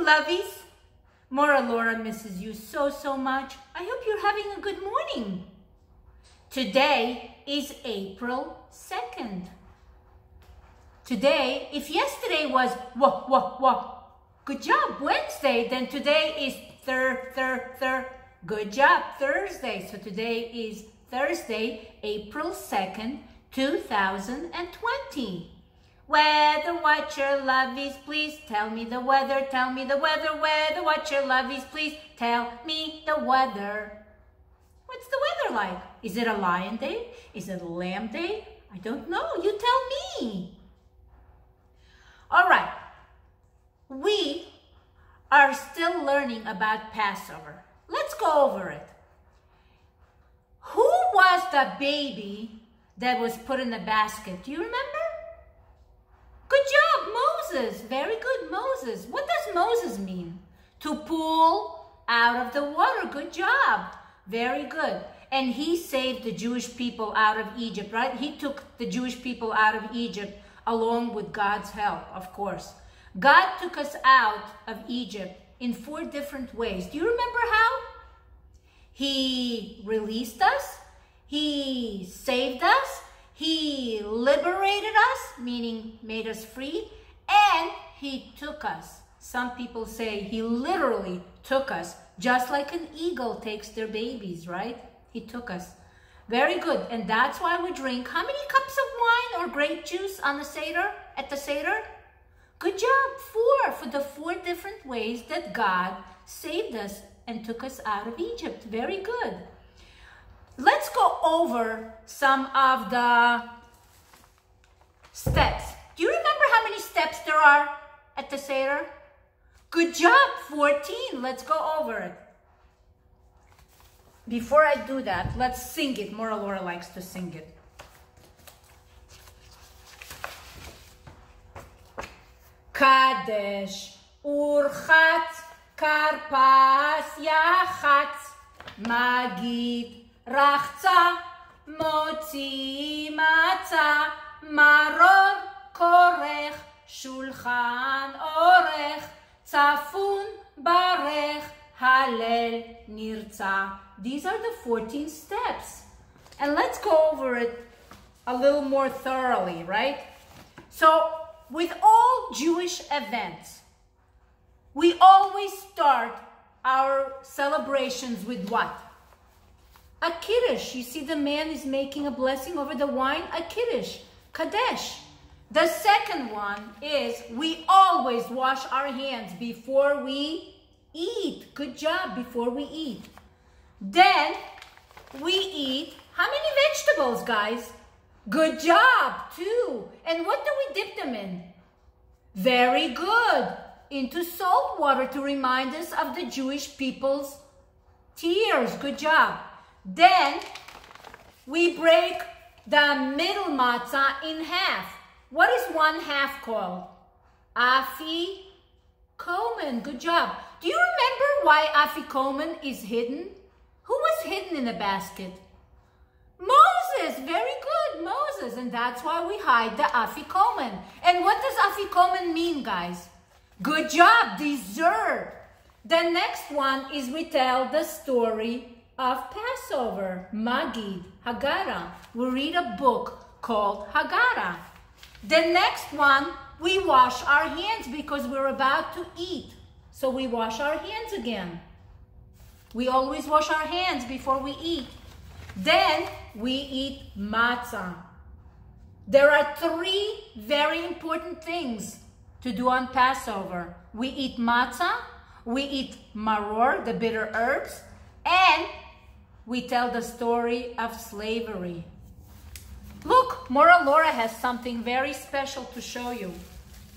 lovies. Morah Lora misses you so much. I hope you're having a good morning. Today is April 2nd. Today, if yesterday was good job, Wednesday, then today is good job, Thursday. So today is Thursday, April 2nd, 2020. Weather watcher lovies, please tell me the weather, tell me the weather. Weather watcher lovies, please tell me the weather. What's the weather like? Is it a lion day? Is it a lamb day? I don't know. You tell me. All right. We are still learning about Passover. Let's go over it. Who was the baby that was put in the basket? Do you remember? Good job, Moses. Very good, Moses. What does Moses mean? To pull out of the water. Good job. Very good. And he saved the Jewish people out of Egypt, right? He took the Jewish people out of Egypt along with God's help, of course. God took us out of Egypt in 4 different ways. Do you remember how? He released us. He saved us. He liberated us, meaning made us free, and he took us. Some people say he literally took us, just like an eagle takes their babies, right? He took us. Very good, and that's why we drink. How many cups of wine or grape juice on the Seder, at the Seder? Good job, 4, for the 4 different ways that God saved us and took us out of Egypt. Very good. Let's go over some of the steps. Do you remember how many steps there are at the Seder? Good job, 14. Let's go over it. Before I do that, let's sing it. Morah Lora likes to sing it. Kadesh Urchatz Karpas Yachatz Magid Rachza Motzi Matza Maror Korech Shulchan Orech Tzafun Barech Halel Nirza. These are the 14 steps. And let's go over it a little more thoroughly, right? So, with all Jewish events, we always start our celebrations with what? A kiddush. You see the man is making a blessing over the wine. A kiddush. Kadesh. The second one is we always wash our hands before we eat. Good job, before we eat. Then we eat how many vegetables, guys? Good job, 2. And what do we dip them in? Very good. Into salt water to remind us of the Jewish people's tears. Good job. Then we break the middle matzah in half. What is 1/2 called? Afikomen. Good job. Do you remember why afikomen is hidden? Who was hidden in the basket? Moses. Very good, Moses. And that's why we hide the afikomen. And what does afikomen mean, guys? Good job, dessert. The next one is we tell the story of Passover, Magid, Haggadah. We read a book called Haggadah. The next one, we wash our hands because we're about to eat. So we wash our hands again. We always wash our hands before we eat. Then we eat matzah. There are 3 very important things to do on Passover. We eat matzah, we eat maror, the bitter herbs, and we tell the story of slavery. Look, Morah Lora has something very special to show you.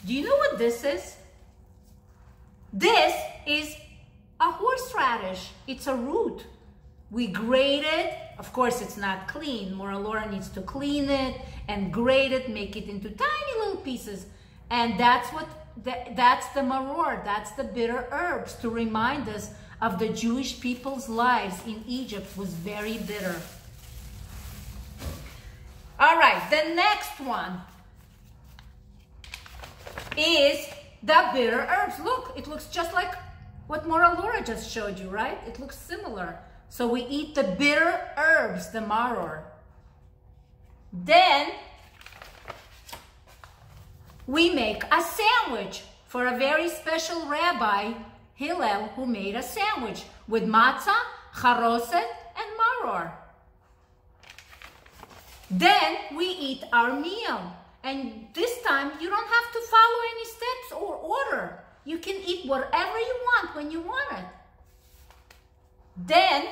Do you know what this is? This is a horseradish. It's a root. We grate it. Of course, it's not clean. Morah Lora needs to clean it and grate it, make it into tiny little pieces. And that's the maror. That's the bitter herbs to remind us of the Jewish people's lives in Egypt was very bitter. All right, the next one is the bitter herbs. Look, it looks just like what Morah Lora just showed you, right? It looks similar. So we eat the bitter herbs, the maror. Then we make a sandwich for a very special Rabbi, Hillel, who made a sandwich with matzah, charoset, and maror. Then we eat our meal. And this time, you don't have to follow any steps or order. You can eat whatever you want when you want it. Then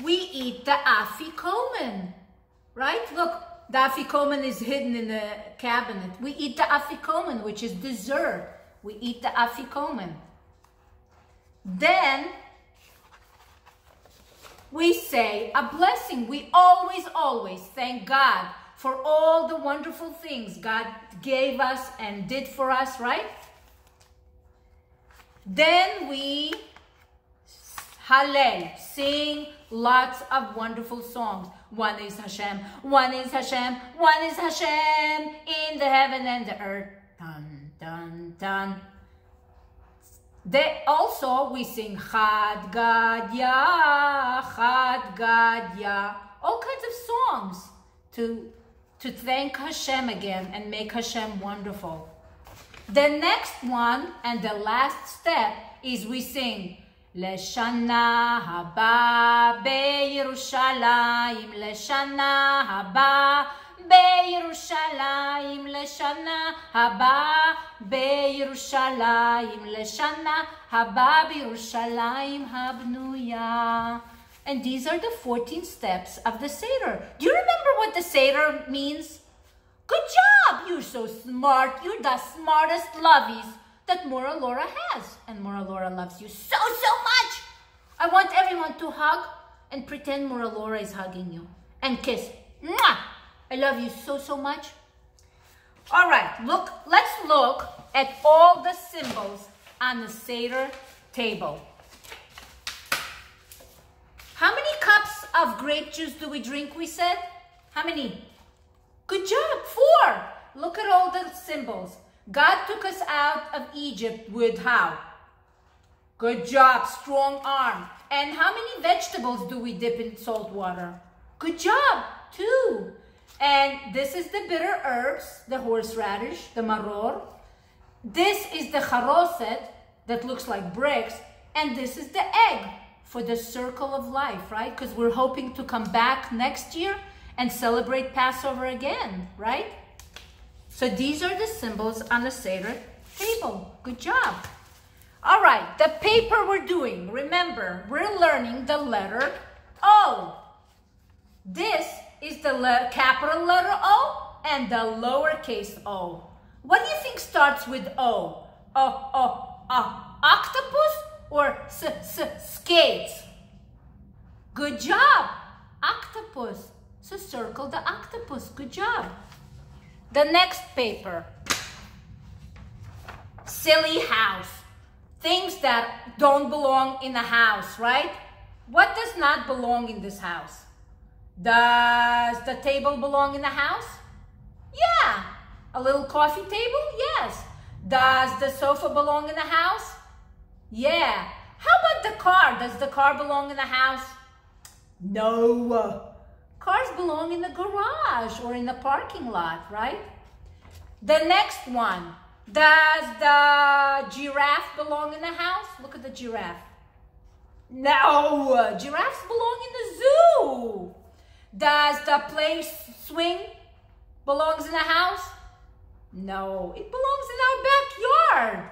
we eat the afikomen, right? Look, the afikomen is hidden in the cabinet. We eat the afikomen, which is dessert. We eat the afikomen. Then we say a blessing. We always thank God for all the wonderful things God gave us and did for us, right? Then we Hallel, sing lots of wonderful songs. One is Hashem, one is Hashem, one is Hashem in the heaven and the earth. Dun, dun, dun. Also, we sing Chad Gadya, Chad Gadya. All kinds of songs to thank Hashem again and make Hashem wonderful. The next one and the last step is we sing Leshana haba beYerushalayim, Leshana haba beYerushalayim, Leshana haba beYerushalayim, Leshana haba beYerushalayim habnuya. And these are the 14 steps of the Seder. Do you remember what the Seder means? Good job! You're so smart. You're the smartest lovies that Morah Lora has. And Morah Lora loves you so much. I want everyone to hug and pretend Morah Lora is hugging you. And kiss. Mwah! I love you so much. All right, let's look at all the symbols on the Seder table. How many cups of grape juice do we drink, we said? How many? Good job, 4. Look at all the symbols. God took us out of Egypt with how? Good job, strong arm. And how many vegetables do we dip in salt water? Good job, 2. And this is the bitter herbs, the horseradish, the maror. This is the charoset that looks like bricks. And this is the egg for the circle of life, right? Because we're hoping to come back next year and celebrate Passover again, right? So these are the symbols on the Seder table. Good job. All right, the paper we're doing, remember, we're learning the letter O. This is the capital letter O and the lowercase o. What do you think starts with O? Octopus or skates? Good job, octopus. So circle the octopus. Good job. The next paper. Silly house. Things that don't belong in a house, right? What does not belong in this house? Does the table belong in the house? Yeah. A little coffee table? Yes. Does the sofa belong in the house? Yeah. How about the car? Does the car belong in the house? No. Cars belong in the garage or in the parking lot, right? The next one. Does the giraffe belong in the house? Look at the giraffe. No. Giraffes belong in the zoo. Does the play swing belongs in the house? No. It belongs in our backyard.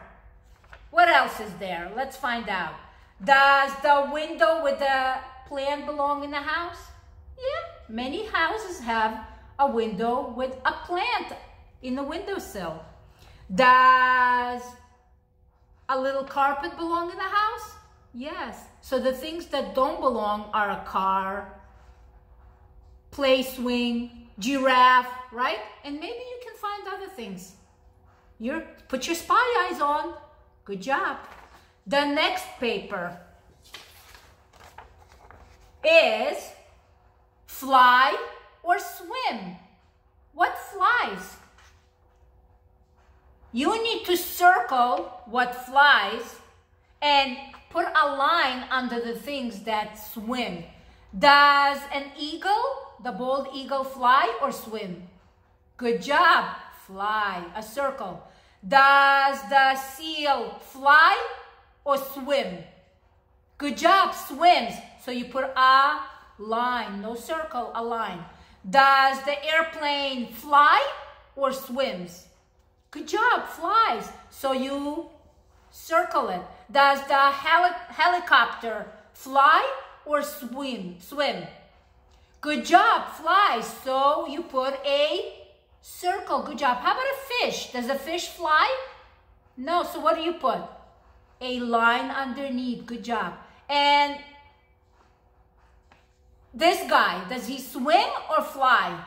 What else is there? Let's find out. Does the window with the plant belong in the house? Yeah. Many houses have a window with a plant in the windowsill. Does a little carpet belong in the house? Yes. So the things that don't belong are a car, play swing, giraffe, right? And maybe you can find other things. Put your spy eyes on. Good job. The next paper is fly or swim. What flies? you need to circle what flies and put a line under the things that swim. Does an eagle, the bald eagle, fly or swim? Good job. Fly. A circle. Does the seal fly or swim? Good job. Swims. So you put a line. No circle, a line. Does the airplane fly or swims? Good job. Flies. So you circle it. Does the helicopter fly or swim? Good job. Flies. So you put a circle. Good job. How about a fish? Does a fish fly? No. So what do you put? A line underneath. Good job. And this guy, does he swim or fly?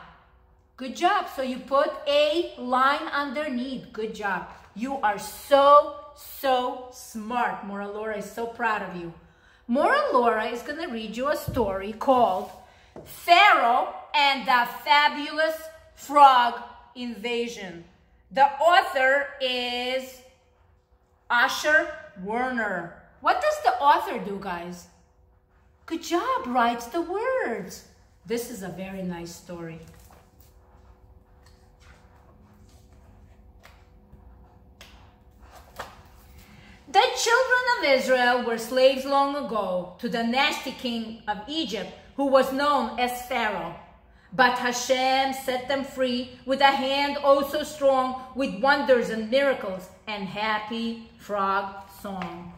Good job. So you put a line underneath. Good job. You are so smart. Morah Lora is so proud of you. Morah Lora is going to read you a story called Pharaoh and the Fabulous Frog Invasion. The author is Asher Werner. What does the author do, guys? Good job, writes the words. This is a very nice story. The children of Israel were slaves long ago to the nasty king of Egypt, who was known as Pharaoh. But Hashem set them free with a hand oh so strong, with wonders and miracles and happy frog song.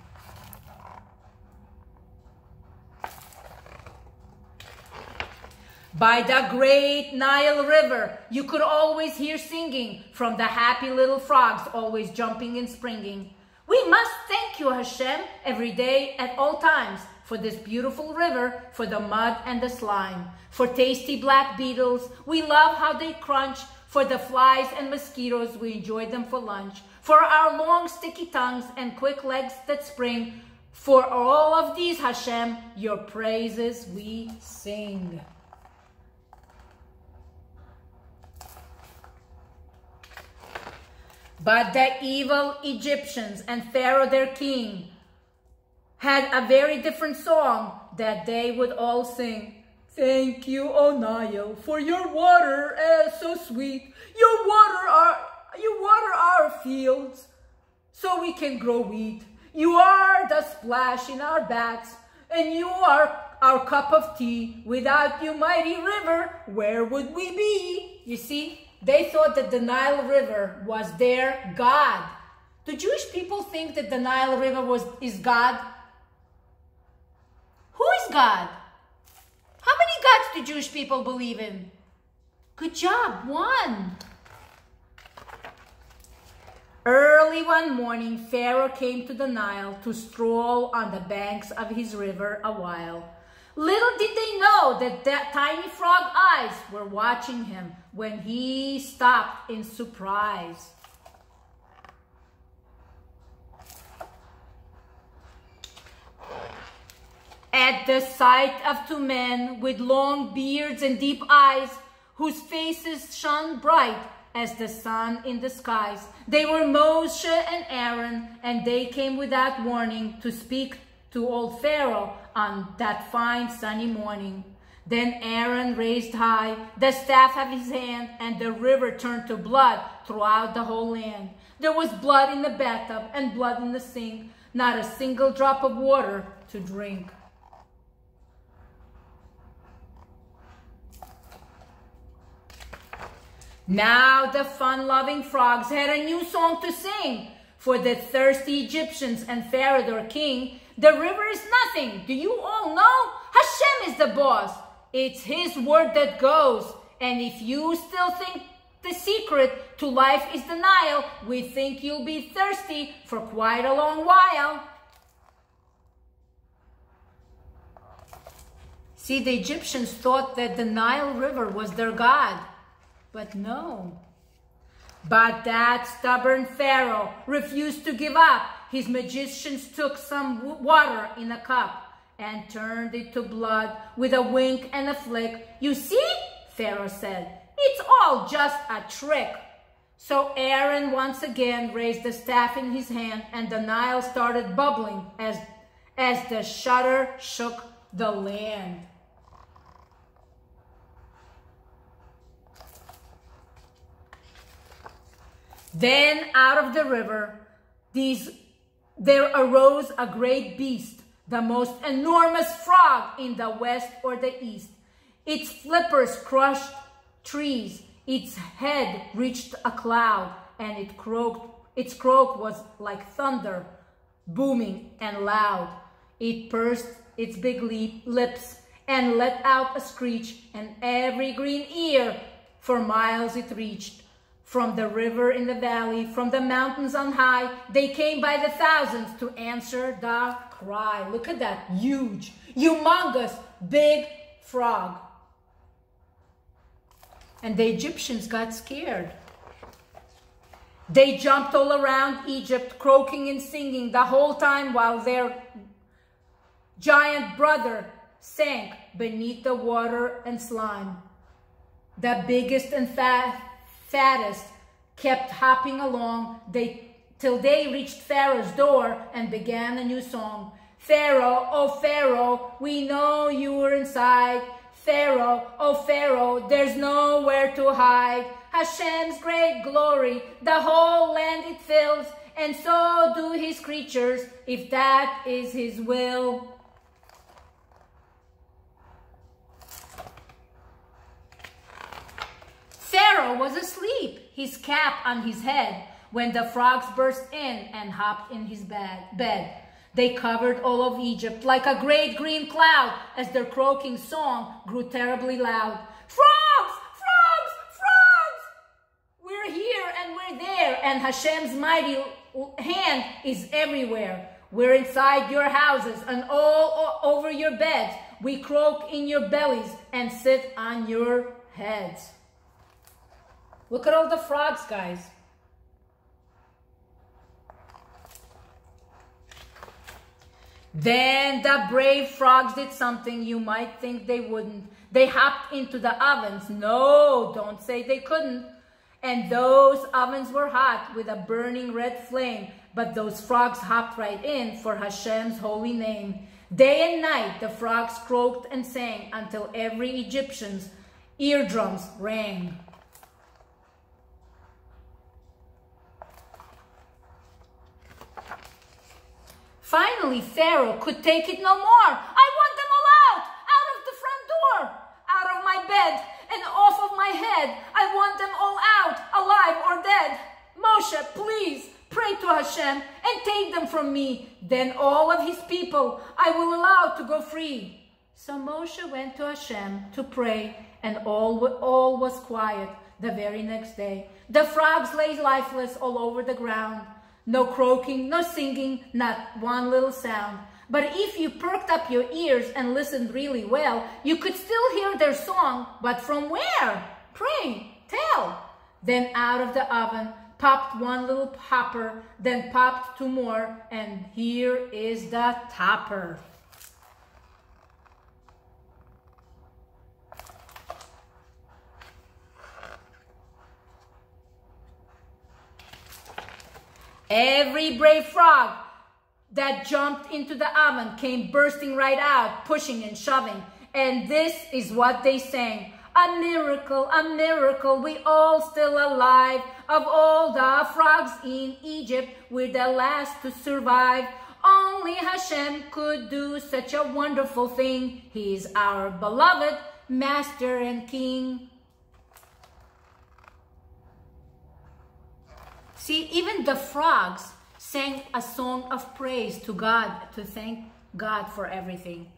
By the great Nile River, you could always hear singing from the happy little frogs, always jumping and springing. We must thank you, Hashem, every day at all times, for this beautiful river, for the mud and the slime, for tasty black beetles. We love how they crunch, for the flies and mosquitoes. We enjoy them for lunch, for our long sticky tongues and quick legs that spring. For all of these, Hashem, your praises we sing. But the evil Egyptians and Pharaoh their king had a very different song that they would all sing. Thank you, O Nile, for your water so sweet. You water our fields so we can grow wheat. You are the splash in our backs, and you are our cup of tea. Without you, mighty river, where would we be? You see? They thought that the Nile River was their God. Do Jewish people think that the Nile River is God? Who is God? How many gods do Jewish people believe in? Good job, one. Early one morning, Pharaoh came to the Nile to stroll on the banks of his river a while. Little did they know that tiny frog eyes were watching him when he stopped in surprise. At the sight of two men with long beards and deep eyes, whose faces shone bright as the sun in the skies. They were Moshe and Aaron, and they came without warning to speak to old Pharaoh on that fine sunny morning. Then Aaron raised high the staff of his hand, and the river turned to blood throughout the whole land. There was blood in the bathtub and blood in the sink, not a single drop of water to drink. Now the fun-loving frogs had a new song to sing. For the thirsty Egyptians and Pharaoh their king, the river is nothing. Do you all know? Hashem is the boss. It's his word that goes. And if you still think the secret to life is the Nile, we think you'll be thirsty for quite a long while. See, the Egyptians thought that the Nile River was their god. But no. But that stubborn Pharaoh refused to give up. His magicians took some water in a cup and turned it to blood with a wink and a flick. You see, Pharaoh said, it's all just a trick. So Aaron once again raised the staff in his hand, and the Nile started bubbling as the shudder shook the land. Then out of the river, there arose a great beast, the most enormous frog in the west or the east. Its flippers crushed trees. Its head reached a cloud, and its croak was like thunder, booming and loud. It pursed its big lips and let out a screech, and every green ear for miles it reached. From the river in the valley, from the mountains on high, they came by the thousands to answer the cry. Look at that huge, humongous, big frog. And the Egyptians got scared. They jumped all around Egypt, croaking and singing the whole time while their giant brother sank beneath the water and slime. The biggest and fattest kept hopping along till they reached Pharaoh's door and began a new song. Pharaoh, oh Pharaoh, we know you were inside. Pharaoh, oh Pharaoh, there's nowhere to hide. Hashem's great glory, the whole land it fills, and so do his creatures, if that is his will. Pharaoh was asleep, his cap on his head, when the frogs burst in and hopped in his bed. They covered all of Egypt like a great green cloud as their croaking song grew terribly loud. Frogs! Frogs! Frogs! We're here and we're there, and Hashem's mighty hand is everywhere. We're inside your houses and all over your beds. We croak in your bellies and sit on your heads. Look at all the frogs, guys. Then the brave frogs did something you might think they wouldn't. They hopped into the ovens. No, don't say they couldn't. And those ovens were hot with a burning red flame. But those frogs hopped right in for Hashem's holy name. Day and night the frogs croaked and sang until every Egyptian's eardrums rang. Finally, Pharaoh could take it no more. I want them all out of the front door, out of my bed and off of my head. I want them all out, alive or dead. Moshe, please pray to Hashem and take them from me. Then all of his people I will allow to go free. So Moshe went to Hashem to pray, and all was quiet the very next day. The frogs lay lifeless all over the ground. No croaking, no singing, not one little sound. But if you perked up your ears and listened really well, you could still hear their song, but from where? Pray, tell. Then out of the oven popped one little hopper, then popped two more, and here is the topper. Every brave frog that jumped into the oven came bursting right out, pushing and shoving. And this is what they sang. A miracle, we all still alive. Of all the frogs in Egypt, we're the last to survive. Only Hashem could do such a wonderful thing. He's our beloved Master and King. See, even the frogs sang a song of praise to God, to thank God for everything.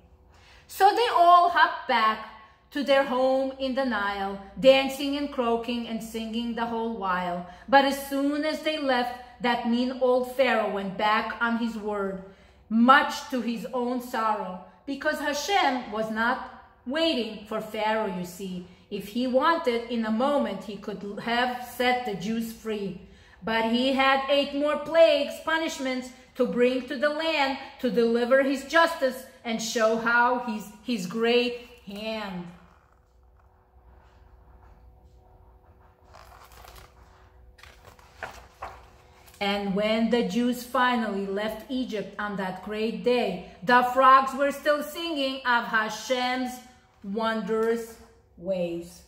So they all hopped back to their home in the Nile, dancing and croaking and singing the whole while. But as soon as they left, that mean old Pharaoh went back on his word, much to his own sorrow, because Hashem was not waiting for Pharaoh, you see. If he wanted, in a moment, he could have set the Jews free. But he had 8 more plagues, punishments, to bring to the land to deliver his justice and show how his great hand. And when the Jews finally left Egypt on that great day, the frogs were still singing of Hashem's wondrous ways.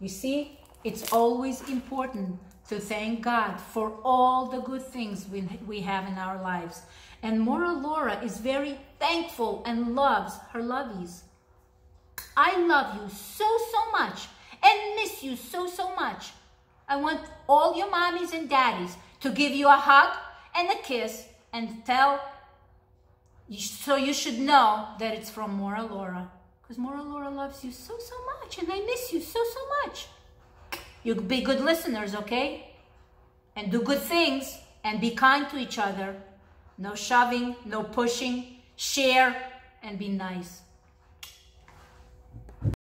You see, it's always important to thank God for all the good things we have in our lives. And Morah Lora is very thankful and loves her lovies. I love you so much and miss you so much. I want all your mommies and daddies to give you a hug and a kiss and tell, so you should know that it's from Morah Lora. Because Morah Lora loves you so much and I miss you so much. You be good listeners, okay? And do good things and be kind to each other. No shoving, no pushing. Share and be nice.